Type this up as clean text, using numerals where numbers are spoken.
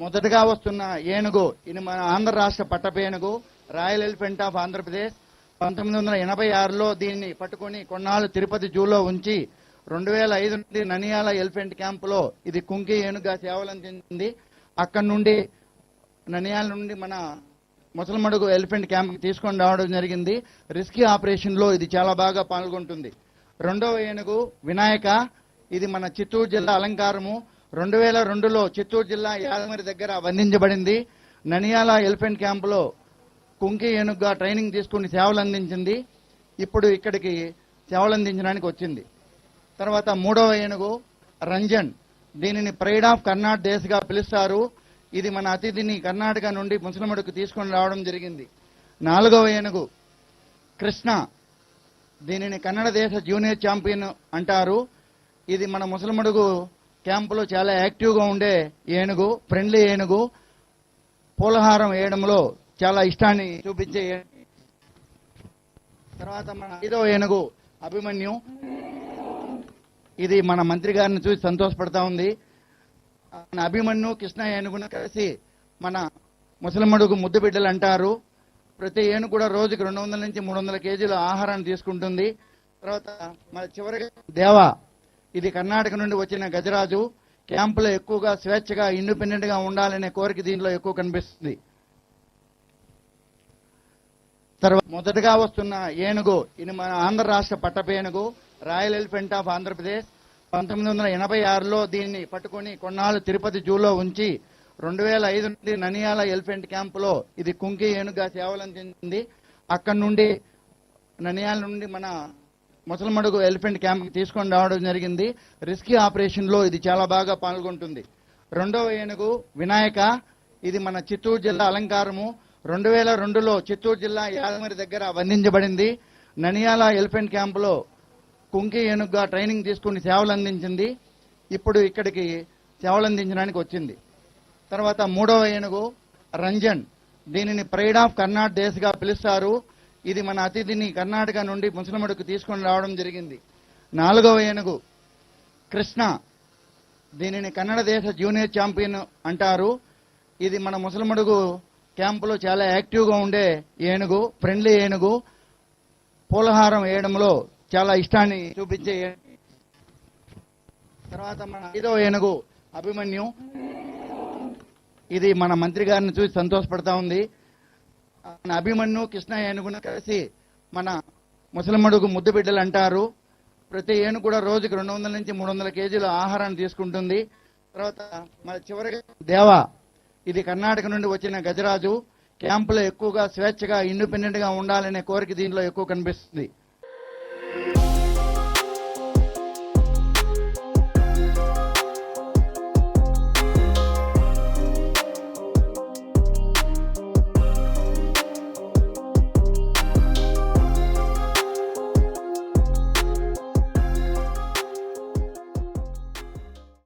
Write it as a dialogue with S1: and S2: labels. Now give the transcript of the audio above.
S1: మొదటగా వస్తున్న ఏనుగు ఇది మన ఆంధ్ర రాష్ట్ర పట్టపేనుగు రాయల్ ఎలిఫెంట్ ఆఫ్ ఆంధ్రప్రదేశ్ 1986లో దీన్ని పట్టుకొని కొన్నాళ్ళు తిరుపతి జూలో ఉంచి 2005 నుండి ననియాల ఎలిఫెంట్ క్యాంపులో ఇది కుంకి ఏనుగుగా సేవలందించింది. అక్కడి నుండి ననియాల నుండి మన ముసలమడుగు ఎలిఫెంట్ క్యాంప్ తీసుకొని రావడం జరిగింది. రెస్క్యూ ఆపరేషన్ లో ఇది చాలా బాగా పాల్గొంటుంది. రెండవ ఏనుగు వినాయక ఇది మన చిత్తూరు జిల్లా అలంకారము 2002లో చిత్తూరు జిల్లా యాదమరి దగ్గర బంధించబడింది. ననియాల ఎలిఫెంట్ క్యాంపులో కుంకి ఏనుగుగా ట్రైనింగ్ తీసుకుని సేవలు అందించింది. ఇప్పుడు ఇక్కడికి సేవలు అందించడానికి వచ్చింది. తర్వాత మూడవ ఏనుగు రంజన్ దీనిని ప్రైడ్ ఆఫ్ కర్ణాటక దేశగా పిలుస్తారు. ఇది మన అతిథిని కర్ణాటక నుండి ముసలమడుకు తీసుకొని రావడం జరిగింది. నాలుగవ ఏనుగు కృష్ణ దీనిని కన్నడ దేశ జూనియర్ ఛాంపియన్ అంటారు. ఇది మన ముసలమడుగు క్యాంపులో చాలా యాక్టివ్గా ఉండే ఏనుగు, ఫ్రెండ్లీ ఏనుగు, పూలహారం వేయడంలో చాలా ఇష్టాన్ని చూపించే. తర్వాత మన ఐదవ ఏనుగు అభిమన్యు ఇది మన మంత్రి గారిని చూసి సంతోషపడతా ఉంది. అభిమన్యు కృష్ణ ఏనుగును కలిసి మన ముసలమడుగు ముద్దు బిడ్డలు అంటారు. ప్రతి ఏనుగు కూడా రోజుకి 200 నుంచి 300 కేజీల ఆహారాన్ని తీసుకుంటుంది. తర్వాత మన చివరిగా దేవా ఇది కర్ణాటక నుండి వచ్చిన గజరాజు. క్యాంపులో ఎక్కువగా స్వేచ్ఛగా ఇండిపెండెంట్ గా ఉండాలనే కోరిక దీనిలో ఎక్కువ కనిపిస్తుంది. తర్వాత మొదటగా వస్తున్న ఏనుగు ఇది మన ఆంధ్ర రాష్ట్ర పట్టపేనుగు రాయల్ ఎలిఫెంట్ ఆఫ్ ఆంధ్రప్రదేశ్ 1986లో దీన్ని పట్టుకొని కొన్నాళ్ళు తిరుపతి జూలో ఉంచి 2005 నుండి ననియాల ఎలిఫెంట్ క్యాంపులో ఇది కుంకి ఏనుగుగా సేవలందించింది. అక్కడి నుండి ననియాల నుండి మన ముసలమడుగు ఎలిఫెంట్ క్యాంప్ తీసుకొని రావడం జరిగింది. రెస్క్యూ ఆపరేషన్ లో ఇది చాలా బాగా పాల్గొంటుంది. రెండవ ఏనుగు వినాయక ఇది మన చిత్తూరు జిల్లా అలంకారము 2002లో చిత్తూరు జిల్లా యాదమరి దగ్గర బంధించబడింది. ననియాల ఎలిఫెంట్ క్యాంపులో కుంకి ఏనుగుగా ట్రైనింగ్ తీసుకుని సేవలు అందించింది. ఇప్పుడు ఇక్కడికి సేవలు అందించడానికి వచ్చింది. తర్వాత మూడవ ఏనుగు రంజన్ దీనిని ప్రైడ్ ఆఫ్ కర్ణాటక దేశగా పిలుస్తారు. ఇది మన అతిథిని కర్ణాటక నుండి ముసలమడుకు తీసుకొని రావడం జరిగింది. నాలుగవ ఏనుగు కృష్ణ దీనిని కన్నడ దేశ జూనియర్ ఛాంపియన్ అంటారు. ఇది మన ముసలమడుగు క్యాంపులో చాలా యాక్టివ్గా ఉండే ఏనుగు, ఫ్రెండ్లీ ఏనుగు, పూలహారం వేయడంలో చాలా ఇష్టాన్ని చూపించే. తర్వాత మన ఐదవ ఏనుగు అభిమన్యు ఇది మన మంత్రి గారిని చూసి సంతోషపడతా ఉంది. అభిమన్యు కృష్ణ ఏనుగును కలిసి మన ముసలమడుగు ముద్దు బిడ్డలు అంటారు. ప్రతి ఏనుగు కూడా రోజుకి 200 నుంచి 300 కేజీల ఆహారాన్ని తీసుకుంటుంది. తర్వాత మన చివరిగా దేవా ఇది కర్ణాటక నుండి వచ్చిన గజరాజు. క్యాంపులో ఎక్కువగా స్వేచ్ఛగా ఇండిపెండెంట్ గా ఉండాలనే కోరిక దీనిలో ఎక్కువ కనిపిస్తుంది.